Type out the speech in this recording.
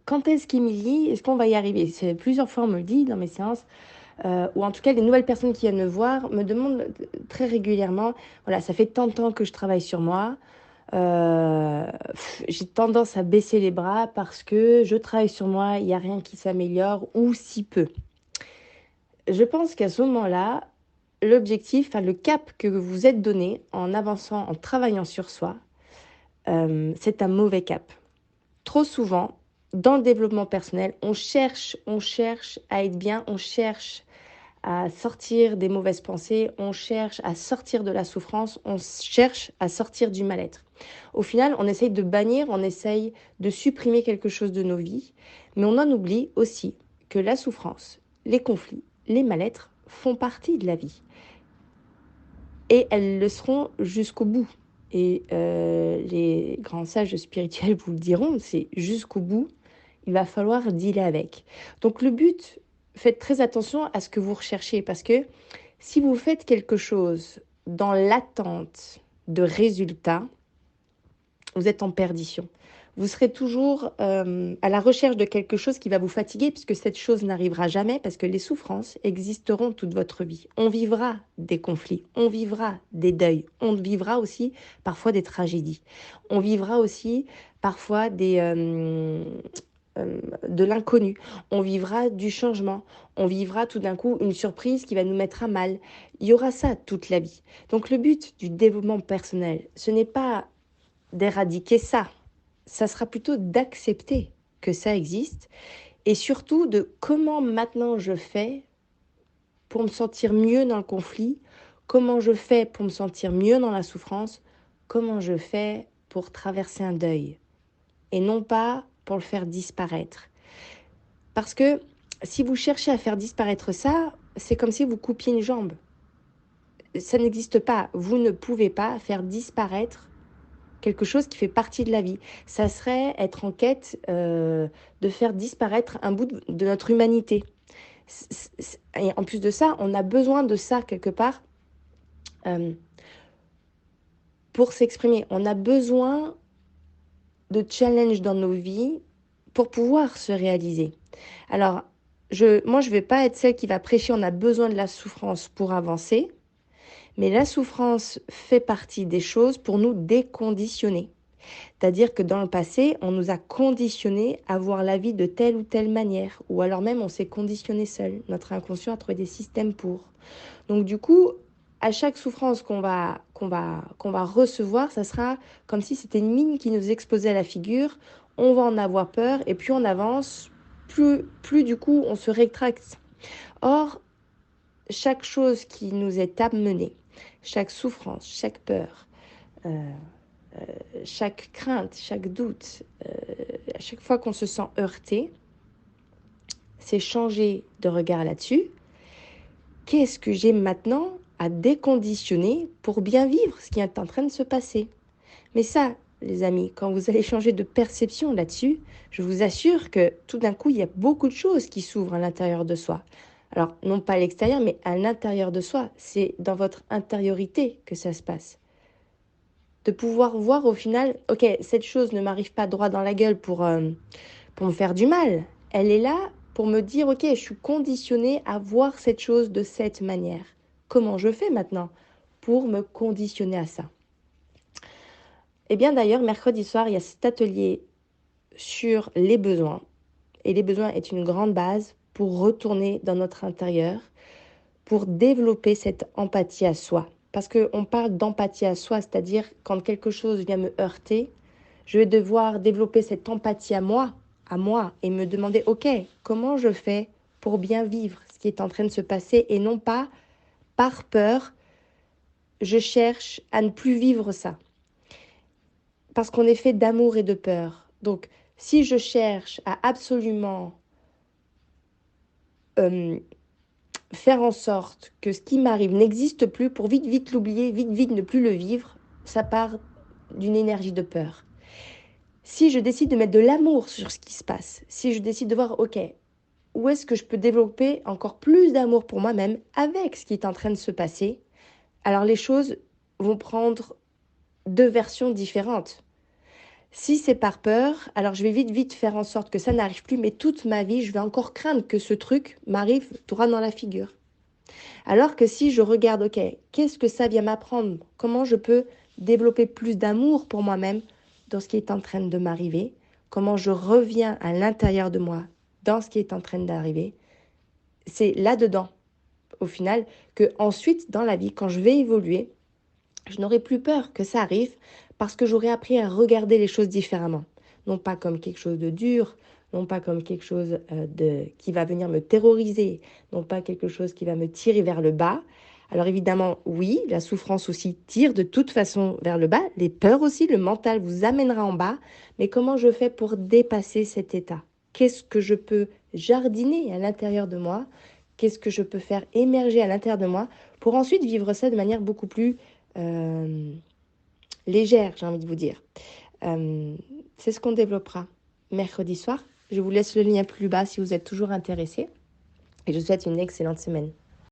quand est-ce qu'Émilie, est-ce qu'on va y arriver? C'est plusieurs fois on me le dit dans mes séances, ou en tout cas les nouvelles personnes qui viennent me voir me demandent très régulièrement, voilà, ça fait tant de temps que je travaille sur moi, heu, j'ai tendance à baisser les bras parce que je travaille sur moi, il y a rien qui s'améliore ou si peu. Je pense qu'à ce moment-là, l'objectif, enfin le cap que vous vous êtes donné en avançant, en travaillant sur soi, c'est un mauvais cap. Trop souvent, dans le développement personnel, on cherche à être bien, on cherche à sortir des mauvaises pensées, on cherche à sortir de la souffrance, on cherche à sortir du mal-être. Au final, on essaye de bannir, on essaye de supprimer quelque chose de nos vies, mais on en oublie aussi que la souffrance, les conflits, les mal-être font partie de la vie et elles le seront jusqu'au bout. Et les grands sages spirituels vous le diront, c'est jusqu'au bout, il va falloir dealer avec. Donc le but, faites très attention à ce que vous recherchez parce que si vous faites quelque chose dans l'attente de résultats, vous êtes en perdition. Vous serez toujours à la recherche de quelque chose qui va vous fatiguer puisque cette chose n'arrivera jamais parce que les souffrances existeront toute votre vie. On vivra des conflits, on vivra des deuils, on vivra aussi parfois des tragédies. On vivra aussi parfois de l'inconnu. On vivra du changement. On vivra tout d'un coup une surprise qui va nous mettre à mal. Il y aura ça toute la vie. Donc le but du développement personnel, ce n'est pas d'éradiquer ça. Ça sera plutôt d'accepter que ça existe et surtout de comment maintenant je fais pour me sentir mieux dans le conflit, comment je fais pour me sentir mieux dans la souffrance, comment je fais pour traverser un deuil et non pas pour le faire disparaître. Parce que si vous cherchez à faire disparaître ça, c'est comme si vous coupiez une jambe. Ça n'existe pas. Vous ne pouvez pas faire disparaître quelque chose qui fait partie de la vie. Ça serait être en quête de faire disparaître un bout de notre humanité. Et en plus de ça, on a besoin de ça quelque part euh, pour s'exprimer. On a besoin de challenges dans nos vies pour pouvoir se réaliser. Alors, moi, je ne vais pas être celle qui va prêcher on a besoin de la souffrance pour avancer, mais la souffrance fait partie des choses pour nous déconditionner. C'est-à-dire que dans le passé, on nous a conditionnés à voir la vie de telle ou telle manière, ou alors même on s'est conditionné seul. Notre inconscient a trouvé des systèmes pour. Donc du coup, à chaque souffrance qu'on va recevoir, ça sera comme si c'était une mine qui nous explosait à la figure. On va en avoir peur et plus on avance, plus du coup on se rétracte. Or, chaque chose qui nous est amenée, chaque souffrance, chaque peur, euh, chaque crainte, chaque doute, à chaque fois qu'on se sent heurté, c'est changer de regard là-dessus. Qu'est-ce que j'ai maintenant à déconditionner pour bien vivre ce qui est en train de se passer? Mais ça, les amis, quand vous allez changer de perception là-dessus, je vous assure que tout d'un coup, il y a beaucoup de choses qui s'ouvrent à l'intérieur de soi. Alors, non pas à l'extérieur, mais à l'intérieur de soi. C'est dans votre intériorité que ça se passe. De pouvoir voir au final, ok, cette chose ne m'arrive pas droit dans la gueule pour me faire du mal. Elle est là pour me dire, ok, je suis conditionnée à voir cette chose de cette manière. Comment je fais maintenant pour me conditionner à ça? Eh bien d'ailleurs, mercredi soir, il y a cet atelier sur les besoins. Et les besoins est une grande base pour retourner dans notre intérieur, pour développer cette empathie à soi. Parce qu'on parle d'empathie à soi, c'est-à-dire quand quelque chose vient me heurter, je vais devoir développer cette empathie à moi, et me demander, ok, comment je fais pour bien vivre ce qui est en train de se passer et non pas par peur, je cherche à ne plus vivre ça. Parce qu'on est fait d'amour et de peur. Donc, si je cherche à absolument euh, faire en sorte que ce qui m'arrive n'existe plus pour vite, vite l'oublier, vite, vite ne plus le vivre, ça part d'une énergie de peur. Si je décide de mettre de l'amour sur ce qui se passe, si je décide de voir, ok, où est-ce que je peux développer encore plus d'amour pour moi-même avec ce qui est en train de se passer, alors les choses vont prendre deux versions différentes. Si c'est par peur, alors je vais vite faire en sorte que ça n'arrive plus, mais toute ma vie, je vais encore craindre que ce truc m'arrive droit dans la figure. Alors que si je regarde, ok, qu'est-ce que ça vient m'apprendre? Comment je peux développer plus d'amour pour moi-même dans ce qui est en train de m'arriver? Comment je reviens à l'intérieur de moi dans ce qui est en train d'arriver? C'est là-dedans, au final, que ensuite, dans la vie, quand je vais évoluer, je n'aurai plus peur que ça arrive parce que j'aurai appris à regarder les choses différemment. Non pas comme quelque chose de dur, non pas comme quelque chose qui va venir me terroriser, non pas quelque chose qui va me tirer vers le bas. Alors évidemment, oui, la souffrance aussi tire de toute façon vers le bas, les peurs aussi, le mental vous amènera en bas, mais comment je fais pour dépasser cet état? Qu'est-ce que je peux jardiner à l'intérieur de moi? Qu'est-ce que je peux faire émerger à l'intérieur de moi pour ensuite vivre ça de manière beaucoup plus euh, légère, j'ai envie de vous dire. C'est ce qu'on développera mercredi soir. Je vous laisse le lien plus bas si vous êtes toujours intéressé. Et je vous souhaite une excellente semaine.